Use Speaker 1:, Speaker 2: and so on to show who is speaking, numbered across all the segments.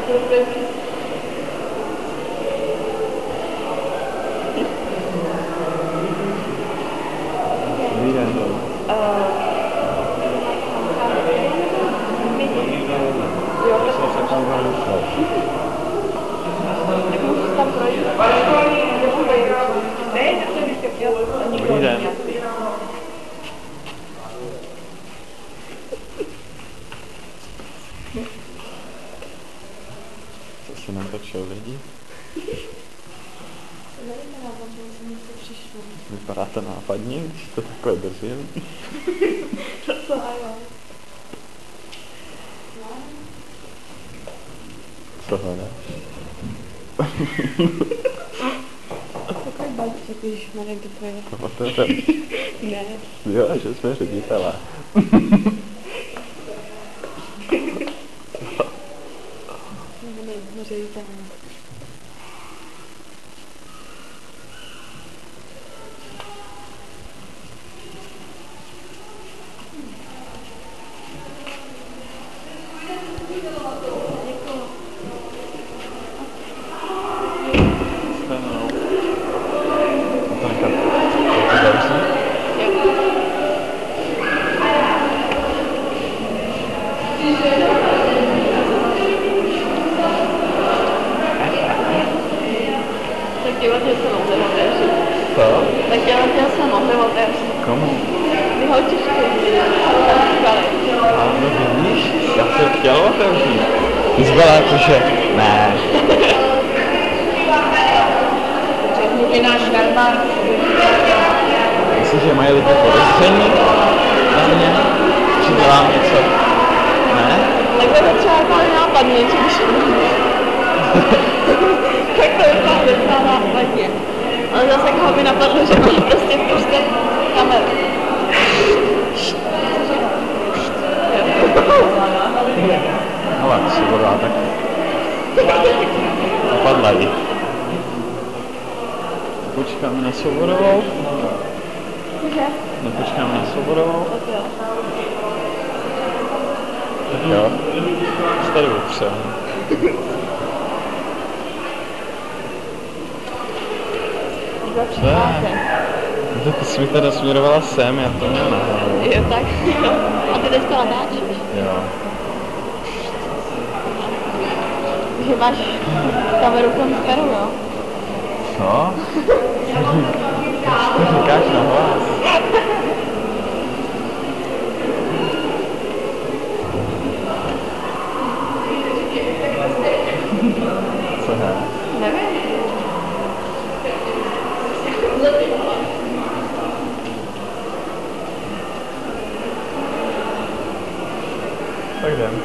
Speaker 1: Dobrý den. Jsem se tam vyšel. Dobrý den. Co se nám točil lidi? Vypadá to nápadně, když to takhle držím. Co hledáš?
Speaker 2: Takový balíček, ježišmarek, kdo to je?
Speaker 1: Kamatéře?
Speaker 2: Ne.
Speaker 1: Jo, že jsme ředitelé.
Speaker 2: Nebo ředitelé.
Speaker 1: Co?
Speaker 2: Tak já jsem mohli otevřít.
Speaker 1: Komu?
Speaker 2: Ty holčičky.
Speaker 1: A no vidíš, já jsem chtěl otevřít. Ty jsi byla jakože, ne.
Speaker 2: Mluví náš Vermar.
Speaker 1: Myslíš, že mají lidi podezření na mě? Či dělám něco? Ne?
Speaker 2: Takhle to třeba jako nápadně, že když tak to vypadá nápadně. Ale zase jako mi napadlo, že má prostě pustit kameru.
Speaker 1: Hele, Svoboda, tak napadla jí. Počkáme na Svobodovou.
Speaker 2: Cože?
Speaker 1: Nepočkáme na Svobodovou.
Speaker 2: Tak jo.
Speaker 1: Tak jo. Už tady upřel. Ne, ty jsi mi teda směrovala sem, já to měl na hlavu.
Speaker 2: Jo, tak jo. A ty teďka natáčíš?
Speaker 1: Jo.
Speaker 2: Že máš kameru konferu, jo?
Speaker 1: Co? To říkáš na hlas. Co ne?
Speaker 2: Nevím.
Speaker 1: Tak jdem.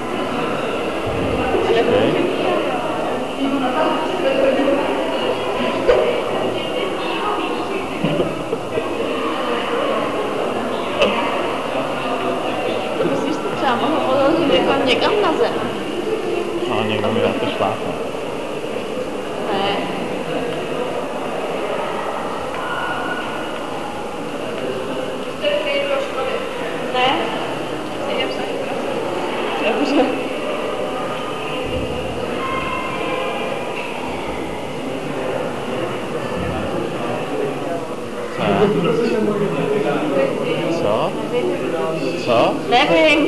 Speaker 2: Musíš to třeba mohl položit jako někam na zem.
Speaker 1: No, někdo mi dá to šlápne.
Speaker 2: Ne. Ne? Dobře.
Speaker 1: Co? Co?
Speaker 2: Nevím.